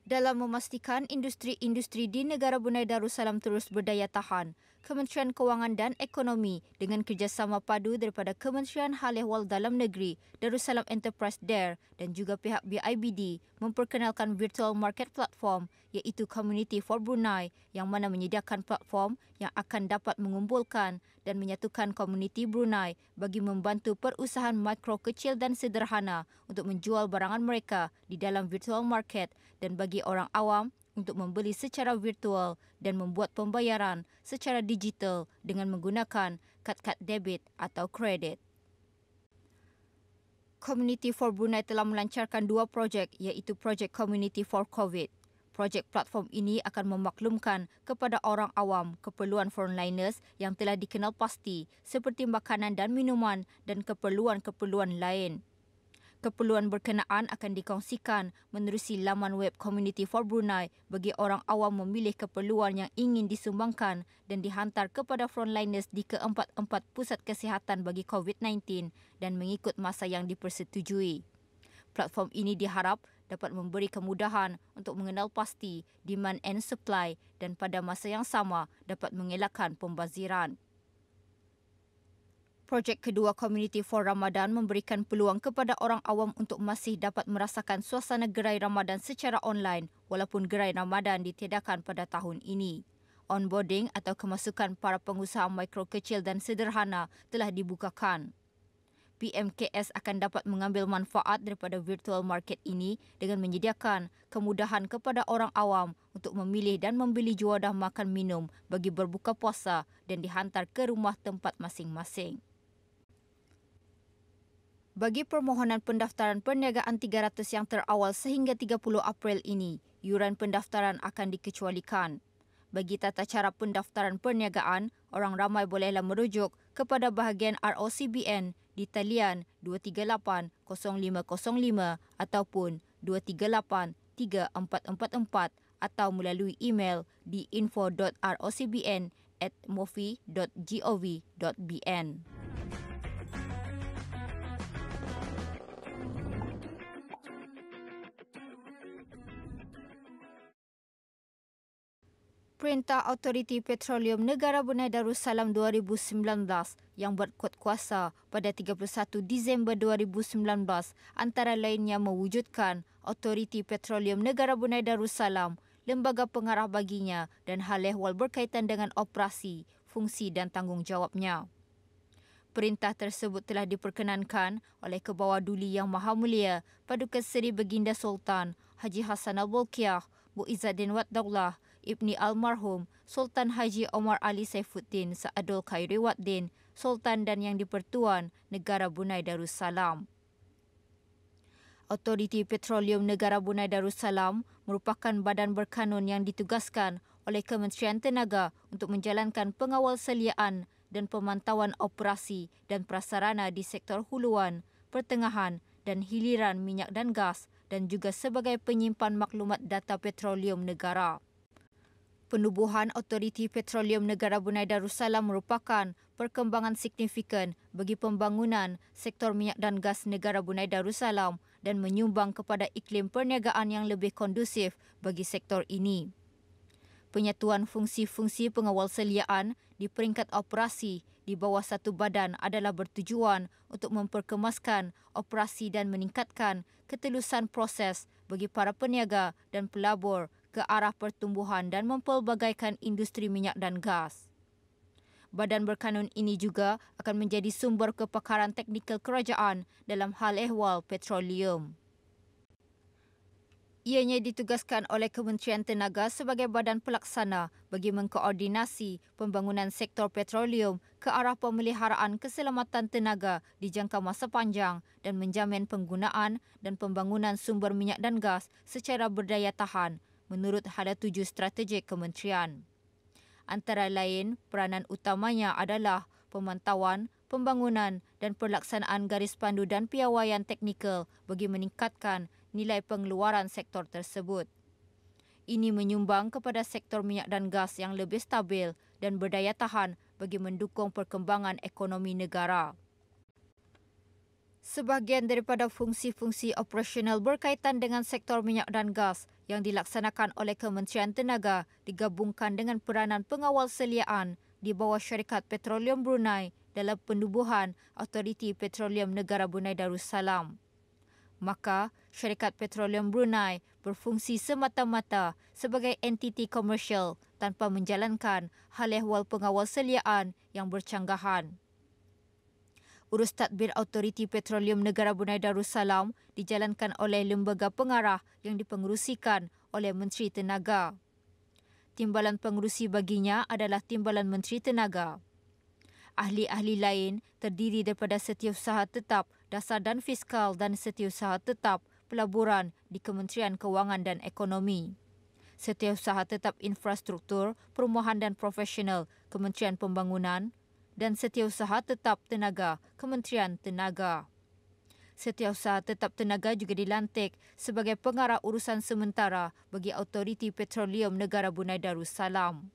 Dalam memastikan industri-industri di negara Brunei Darussalam terus berdaya tahan, Kementerian Kewangan dan Ekonomi dengan kerjasama padu daripada Kementerian Hal Ehwal Dalam Negeri, Darussalam Enterprise DARE dan juga pihak BIBD memperkenalkan virtual market platform iaitu Community for Brunei yang mana menyediakan platform yang akan dapat mengumpulkan dan menyatukan komuniti Brunei bagi membantu perusahaan mikro kecil dan sederhana untuk menjual barangan mereka di dalam virtual market dan bagi orang awam untuk membeli secara virtual dan membuat pembayaran secara digital dengan menggunakan kad-kad debit atau kredit. Community for Brunei telah melancarkan dua projek iaitu projek Community for COVID. Projek platform ini akan memaklumkan kepada orang awam keperluan frontliners yang telah dikenal pasti seperti makanan dan minuman dan keperluan-keperluan lain. Keperluan berkenaan akan dikongsikan menerusi laman web Community for Brunei bagi orang awam memilih keperluan yang ingin disumbangkan dan dihantar kepada frontliners di keempat-empat pusat kesihatan bagi COVID-19 dan mengikut masa yang dipersetujui. Platform ini diharap dapat memberi kemudahan untuk mengenal pasti demand and supply dan pada masa yang sama dapat mengelakkan pembaziran. Projek kedua Community for Ramadan memberikan peluang kepada orang awam untuk masih dapat merasakan suasana gerai Ramadan secara online walaupun gerai Ramadan ditiadakan pada tahun ini. Onboarding atau kemasukan para pengusaha mikro kecil dan sederhana telah dibukakan. PMKS akan dapat mengambil manfaat daripada virtual market ini dengan menyediakan kemudahan kepada orang awam untuk memilih dan membeli juadah makan minum bagi berbuka puasa dan dihantar ke rumah tempat masing-masing. Bagi permohonan pendaftaran perniagaan 300 yang terawal sehingga 30 April ini, yuran pendaftaran akan dikecualikan. Bagi tata cara pendaftaran perniagaan, orang ramai bolehlah merujuk kepada bahagian ROCBN di talian 238 0505 ataupun 238 3444 atau melalui email di info.rocbn@mofi.gov.bn. Perintah Autoriti Petroleum Negara Brunei Darussalam 2019 yang berkuat kuasa pada 31 Disember 2019 antara lainnya mewujudkan Autoriti Petroleum Negara Brunei Darussalam, lembaga pengarah baginya dan hal ehwal berkaitan dengan operasi, fungsi dan tanggungjawabnya. Perintah tersebut telah diperkenankan oleh Kebawah Duli Yang Maha Mulia Paduka Seri Baginda Sultan Haji Hassan Al-Bolkiah, Bu Izzaddin Wat Daulah, Ibni Almarhum Sultan Haji Omar Ali Saifuddin Saadul Khairi Waddin, Sultan dan Yang di-Pertuan Negara Brunei Darussalam. Autoriti Petroleum Negara Brunei Darussalam merupakan badan berkanun yang ditugaskan oleh Kementerian Tenaga untuk menjalankan pengawal seliaan dan pemantauan operasi dan prasarana di sektor huluan, pertengahan dan hiliran minyak dan gas dan juga sebagai penyimpan maklumat data petroleum negara. Penubuhan Autoriti Petroleum Negara Brunei Darussalam merupakan perkembangan signifikan bagi pembangunan sektor minyak dan gas negara Brunei Darussalam dan menyumbang kepada iklim perniagaan yang lebih kondusif bagi sektor ini. Penyatuan fungsi-fungsi pengawal seliaan di peringkat operasi di bawah satu badan adalah bertujuan untuk memperkemaskan operasi dan meningkatkan ketelusan proses bagi para peniaga dan pelabur ke arah pertumbuhan dan mempelbagaikan industri minyak dan gas. Badan berkanun ini juga akan menjadi sumber kepakaran teknikal kerajaan dalam hal ehwal petroleum. Ianya ditugaskan oleh Kementerian Tenaga sebagai badan pelaksana bagi mengkoordinasi pembangunan sektor petroleum ke arah pemeliharaan keselamatan tenaga di jangka masa panjang dan menjamin penggunaan dan pembangunan sumber minyak dan gas secara berdaya tahan menurut hala tuju strategik kementerian. Antara lain, peranan utamanya adalah pemantauan, pembangunan dan pelaksanaan garis pandu dan piawaian teknikal bagi meningkatkan nilai pengeluaran sektor tersebut. Ini menyumbang kepada sektor minyak dan gas yang lebih stabil dan berdaya tahan bagi mendukung perkembangan ekonomi negara. Sebahagian daripada fungsi-fungsi operasional berkaitan dengan sektor minyak dan gas yang dilaksanakan oleh Kementerian Tenaga digabungkan dengan peranan pengawal seliaan di bawah Syarikat Petroleum Brunei dalam penubuhan Autoriti Petroleum Negara Brunei Darussalam. Maka, Syarikat Petroleum Brunei berfungsi semata-mata sebagai entiti komersial tanpa menjalankan hal ehwal pengawal seliaan yang bercanggahan. Urus tadbir Autoriti Petroleum Negara Brunei Darussalam dijalankan oleh lembaga pengarah yang dipengerusikan oleh Menteri Tenaga. Timbalan pengerusi baginya adalah Timbalan Menteri Tenaga. Ahli-ahli lain terdiri daripada Setiausaha Tetap Dasar dan Fiskal dan Setiausaha Tetap Pelaburan di Kementerian Kewangan dan Ekonomi. Setiausaha Tetap Infrastruktur, Perumahan dan Profesional Kementerian Pembangunan dan Setiausaha Tetap Tenaga Kementerian Tenaga. Setiausaha Tetap Tenaga juga dilantik sebagai pengarah urusan sementara bagi Autoriti Petroleum Negara Brunei Darussalam.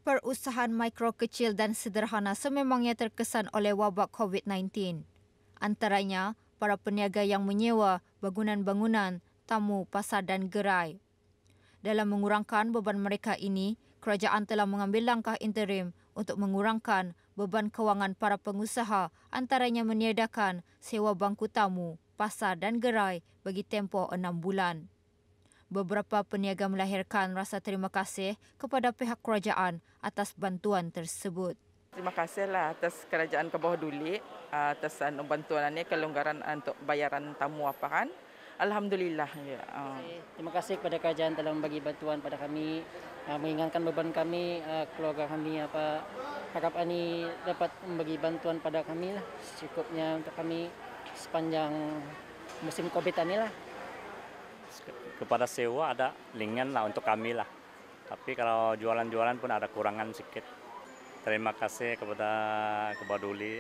Perusahaan mikro kecil dan sederhana sememangnya terkesan oleh wabak COVID-19. Antaranya, para peniaga yang menyewa bangunan-bangunan, tamu, pasar dan gerai. Dalam mengurangkan beban mereka ini, kerajaan telah mengambil langkah interim untuk mengurangkan beban kewangan para pengusaha, antaranya meniadakan sewa bangku tamu, pasar dan gerai bagi tempoh 6 bulan. Beberapa peniaga melahirkan rasa terima kasih kepada pihak kerajaan atas bantuan tersebut. Terima kasihlah atas kerajaan ke bawah Duli atas bantuan ini, kelonggaran untuk bayaran tamu apa kan. Alhamdulillah. Ya. Terima kasih kepada kerajaan telah membagi bantuan pada kami, mengingatkan beban kami, keluarga kami harap ini dapat membagi bantuan pada kami lah secukupnya untuk kami sepanjang musim Covid ini lah. Kepada sewa ada ringan lah untuk kami lah. Tapi kalau jualan-jualan pun ada kurangan sedikit. Terima kasih kepada Duli.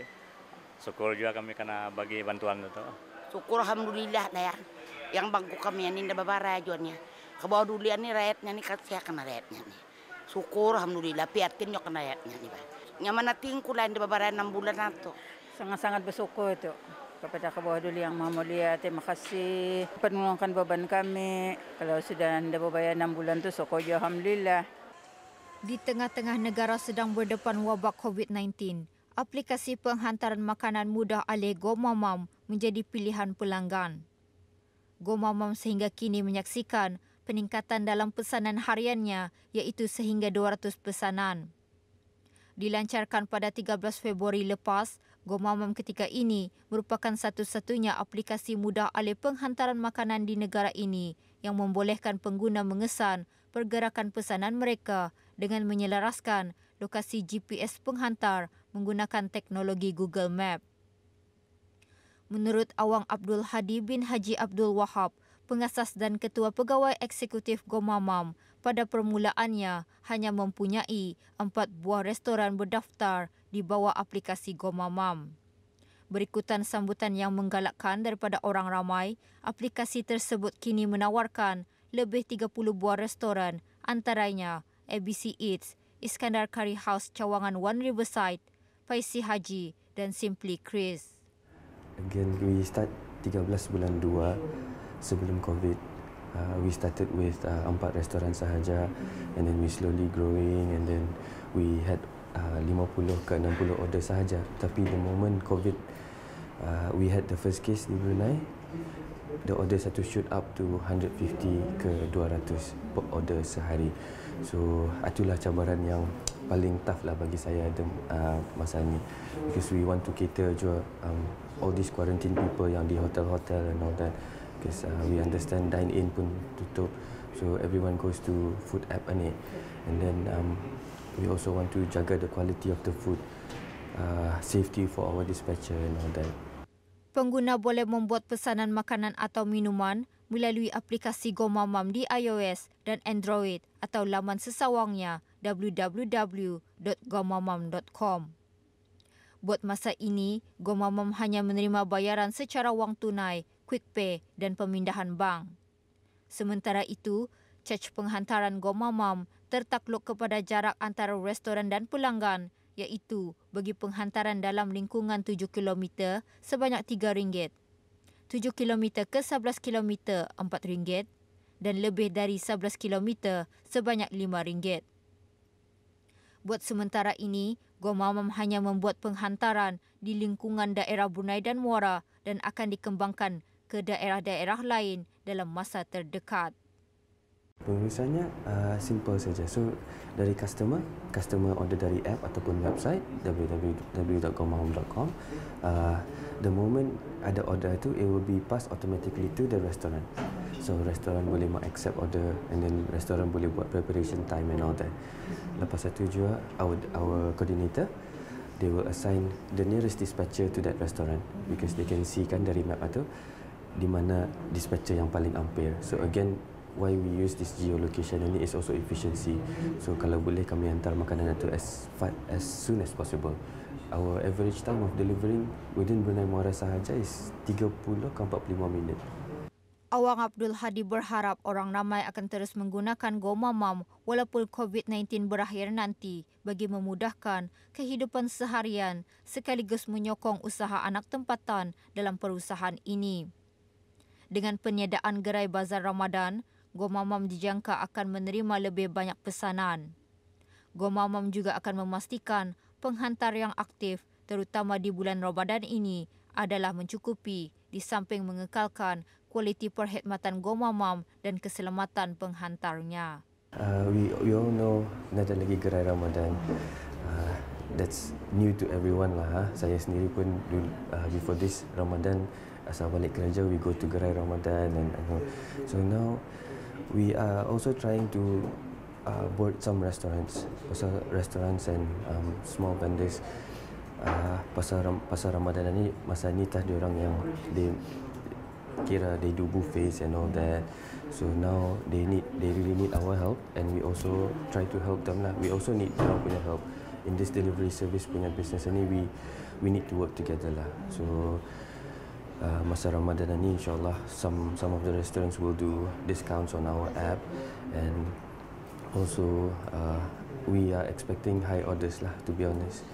Syukur juga kami kena bagi bantuan itu. Syukur alhamdulillah dah ya. Yang bangku kami ini dah babara jualnya. Kebawah Duli ini rakyatnya ni kasih kena rakyatnya ni. Syukur alhamdulillah piatin yo kena rakyatnya ni. Nyaman tingku lain dah babara 6 bulan atau. Sangat-sangat bersyukur itu. Kepada Kebawah Duli Yang Maha Mulia, terima kasih penulungkan beban kami. Kalau sudah anda berbayar 6 bulan tu, syukur je alhamdulillah. Di tengah-tengah negara sedang berdepan wabak COVID-19, aplikasi penghantaran makanan mudah alih GoMamam menjadi pilihan pelanggan. GoMamam sehingga kini menyaksikan peningkatan dalam pesanan hariannya iaitu sehingga 200 pesanan. Dilancarkan pada 13 Februari lepas, GoMamam ketika ini merupakan satu-satunya aplikasi mudah alih penghantaran makanan di negara ini yang membolehkan pengguna mengesan pergerakan pesanan mereka dengan menyelaraskan lokasi GPS penghantar menggunakan teknologi Google Map. Menurut Awang Abdul Hadi bin Haji Abdul Wahab, pengasas dan ketua pegawai eksekutif GoMamam, pada permulaannya hanya mempunyai 4 buah restoran berdaftar di bawah aplikasi GoMamam. Berikutan sambutan yang menggalakkan daripada orang ramai, aplikasi tersebut kini menawarkan lebih 30 buah restoran, antaranya ABC Eats, Iskandar Curry House Cawangan One Riverside, Paisi Haji dan Simply Chris. Again, we start 13 bulan 2 sebelum COVID. We started with 4 restoran sahaja, and then we slowly growing, and then we had 50 ke 60 order sahaja. Tapi the moment COVID, we had the first case di Brunei, the order satu shoot up to 150 ke 200 per order sehari. So itulah cabaran yang paling tough lah bagi saya masa ni, because we want to cater juga all these quarantine people yang di hotel-hotel and all that, because we understand dine-in pun tutup, so everyone goes to food app ni, and then we also want to jaga the quality of the food, safety for our dispatcher and all that. Pengguna boleh membuat pesanan makanan atau minuman melalui aplikasi GoMamam di iOS dan Android atau laman sesawangnya www.gomamam.com. Buat masa ini, GoMamam hanya menerima bayaran secara wang tunai, QuickPay dan pemindahan bank. Sementara itu, caj penghantaran GoMamam tertakluk kepada jarak antara restoran dan pelanggan, iaitu bagi penghantaran dalam lingkungan 7 km sebanyak RM3, 7 km ke 11 km RM4 dan lebih dari 11 km sebanyak RM5. Buat sementara ini, GoMamam hanya membuat penghantaran di lingkungan daerah Brunei dan Muara dan akan dikembangkan ke daerah-daerah lain dalam masa terdekat. Pengurusannya simple saja. So dari customer order dari app ataupun website www.gomamam.com. The moment ada order itu, it will be passed automatically to the restaurant. So restoran boleh accept order and then restoran boleh buat preparation time and all that. Lepas itu juga our coordinator, they will assign the nearest dispatcher to that restaurant because they can see kan dari map itu di mana dispatcher yang paling ampere. So again, why we use this geolocation ini is also efficiency. So kalau boleh kami hantar makanan itu as soon as possible. Our average time of delivering within Brunei Muara sahaja is 30 ke 45 minit. Awang Abdul Hadi berharap orang ramai akan terus menggunakan GoMamam walaupun COVID-19 berakhir nanti bagi memudahkan kehidupan seharian sekaligus menyokong usaha anak tempatan dalam perusahaan ini. Dengan peniadaan gerai bazar Ramadan, GoMamam dijangka akan menerima lebih banyak pesanan. GoMamam juga akan memastikan penghantar yang aktif terutama di bulan Ramadan ini adalah mencukupi di samping mengekalkan kualiti perkhidmatan GoMamam dan keselamatan penghantarnya. We all know nanti lagi gerai Ramadan. That's new to everyone lah. Saya sendiri pun before this Ramadan asal balik kerja we go to gerai Ramadan and so now we are also trying to board some restaurants and small vendors. Pasar Ramadan ni masa ni tah diorang yang they do buffets and all that. So now they really need our help and we also try to help them lah. We also need diorang punya help in this delivery service punya business ni. We need to work together lah. So masa Ramadan ni insyaAllah some of the restaurants will do discounts on our app and also we are expecting high orders lah, to be honest.